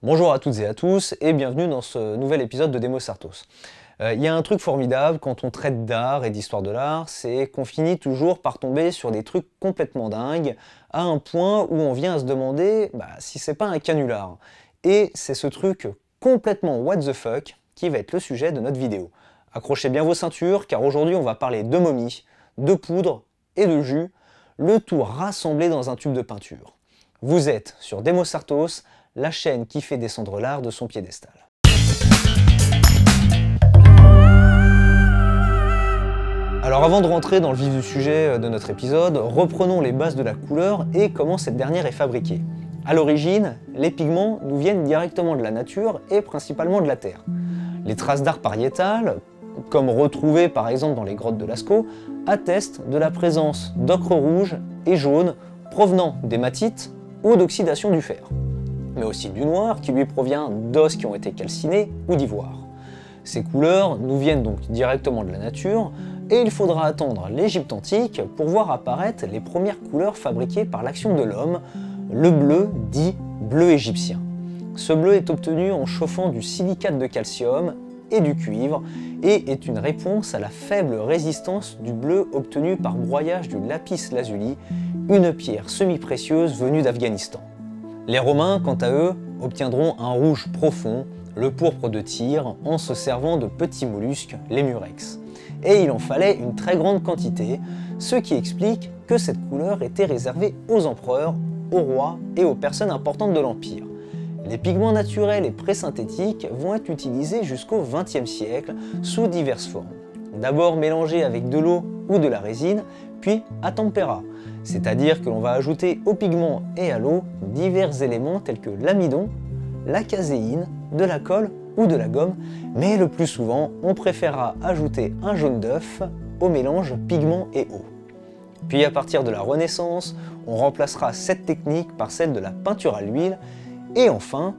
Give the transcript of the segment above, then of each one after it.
Bonjour à toutes et à tous et bienvenue dans ce nouvel épisode de Demo Sartos. Il y a un truc formidable quand on traite d'art et d'histoire de l'art, c'est qu'on finit toujours par tomber sur des trucs complètement dingues, à un point où on vient à se demander si c'est pas un canular. Et c'est ce truc complètement what the fuck qui va être le sujet de notre vidéo. Accrochez bien vos ceintures car aujourd'hui on va parler de momies, de poudre et de jus, le tout rassemblé dans un tube de peinture. Vous êtes sur Demo Sartos, la chaîne qui fait descendre l'art de son piédestal. Alors avant de rentrer dans le vif du sujet de notre épisode, reprenons les bases de la couleur et comment cette dernière est fabriquée. A l'origine, les pigments nous viennent directement de la nature et principalement de la terre. Les traces d'art pariétales, comme retrouvées par exemple dans les grottes de Lascaux, attestent de la présence d'ocre rouge et jaune provenant d'hématite ou d'oxydation du fer, mais aussi du noir qui lui provient d'os qui ont été calcinés ou d'ivoire. Ces couleurs nous viennent donc directement de la nature et il faudra attendre l'Égypte antique pour voir apparaître les premières couleurs fabriquées par l'action de l'homme, le bleu dit bleu égyptien. Ce bleu est obtenu en chauffant du silicate de calcium et du cuivre et est une réponse à la faible résistance du bleu obtenu par broyage du lapis lazuli, une pierre semi-précieuse venue d'Afghanistan. Les Romains, quant à eux, obtiendront un rouge profond, le pourpre de Tyr, en se servant de petits mollusques, les murex. Et il en fallait une très grande quantité, ce qui explique que cette couleur était réservée aux empereurs, aux rois et aux personnes importantes de l'Empire. Les pigments naturels et pré-synthétiques vont être utilisés jusqu'au XXe siècle sous diverses formes. D'abord mélangés avec de l'eau ou de la résine, puis à tempera, c'est-à-dire que l'on va ajouter aux pigments et à l'eau divers éléments tels que l'amidon, la caséine, de la colle ou de la gomme, mais le plus souvent on préférera ajouter un jaune d'œuf au mélange pigments et eau. Puis à partir de la Renaissance, on remplacera cette technique par celle de la peinture à l'huile, et enfin,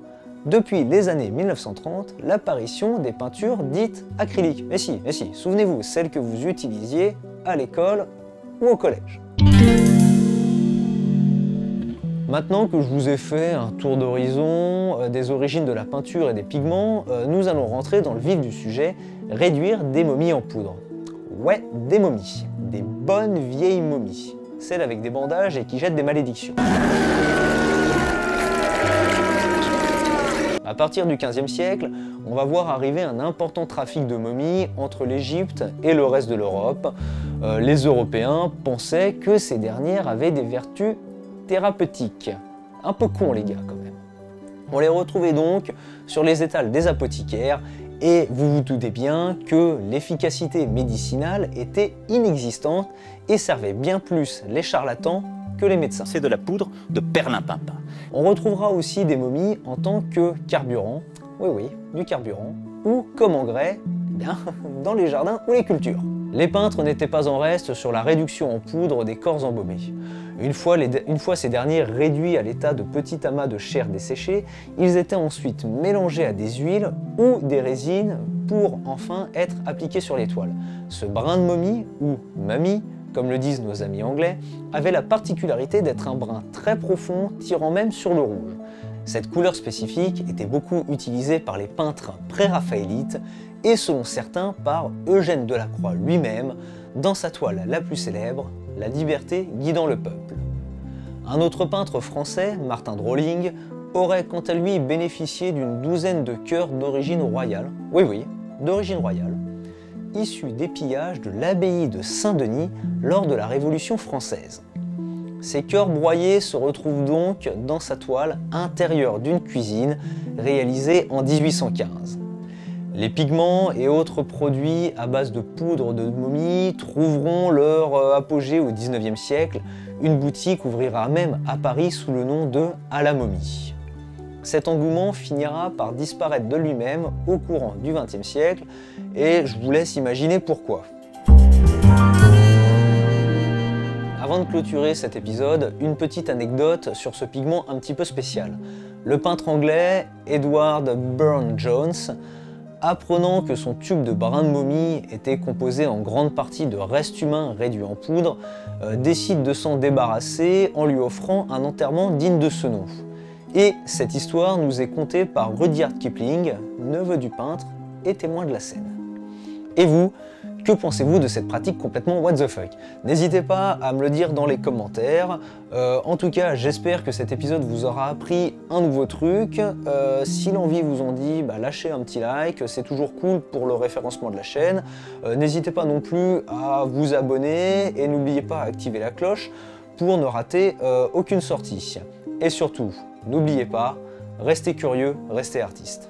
depuis les années 1930, l'apparition des peintures dites acryliques. Mais si, souvenez-vous, celles que vous utilisiez à l'école ou au collège. Maintenant que je vous ai fait un tour d'horizon des origines de la peinture et des pigments, nous allons rentrer dans le vif du sujet, réduire des momies en poudre. Ouais, des momies, des bonnes vieilles momies, celles avec des bandages et qui jettent des malédictions. À partir du XVe siècle, on va voir arriver un important trafic de momies entre l'Égypte et le reste de l'Europe. Les Européens pensaient que ces dernières avaient des vertus thérapeutiques. Un peu con les gars quand même. On les retrouvait donc sur les étals des apothicaires et vous vous doutez bien que l'efficacité médicinale était inexistante et servait bien plus les charlatans que les médecins. C'est de la poudre de perlimpinpin. On retrouvera aussi des momies en tant que carburant, oui, du carburant, ou comme engrais, dans les jardins ou les cultures. Les peintres n'étaient pas en reste sur la réduction en poudre des corps embaumés. Une fois ces derniers réduits à l'état de petits amas de chair desséchée, ils étaient ensuite mélangés à des huiles ou des résines pour enfin être appliqués sur les toiles. Ce brin de momie, ou mamie, comme le disent nos amis anglais, avait la particularité d'être un brun très profond, tirant même sur le rouge. Cette couleur spécifique était beaucoup utilisée par les peintres pré-raphaélites et selon certains par Eugène Delacroix lui-même dans sa toile la plus célèbre, La liberté guidant le peuple. Un autre peintre français, Martin Drolling, aurait quant à lui bénéficié d'une douzaine de cœurs d'origine royale, oui, d'origine royale, issus des pillages de l'abbaye de Saint-Denis lors de la Révolution française. Ces cœurs broyés se retrouvent donc dans sa toile intérieure d'une cuisine réalisée en 1815. Les pigments et autres produits à base de poudre de momie trouveront leur apogée au XIXe siècle. Une boutique ouvrira même à Paris sous le nom de À la momie. Cet engouement finira par disparaître de lui-même au courant du XXe siècle et je vous laisse imaginer pourquoi. Avant de clôturer cet épisode, une petite anecdote sur ce pigment un petit peu spécial. Le peintre anglais Edward Burne-Jones, apprenant que son tube de brin de momie était composé en grande partie de restes humains réduits en poudre, décide de s'en débarrasser en lui offrant un enterrement digne de ce nom. Et cette histoire nous est contée par Rudyard Kipling, neveu du peintre et témoin de la scène. Et vous, que pensez-vous de cette pratique complètement what the fuck? N'hésitez pas à me le dire dans les commentaires. En tout cas, j'espère que cet épisode vous aura appris un nouveau truc. Si l'envie vous en dit, lâchez un petit like, c'est toujours cool pour le référencement de la chaîne. N'hésitez pas non plus à vous abonner et n'oubliez pas à activer la cloche pour ne rater aucune sortie. Et surtout, n'oubliez pas, restez curieux, restez artiste.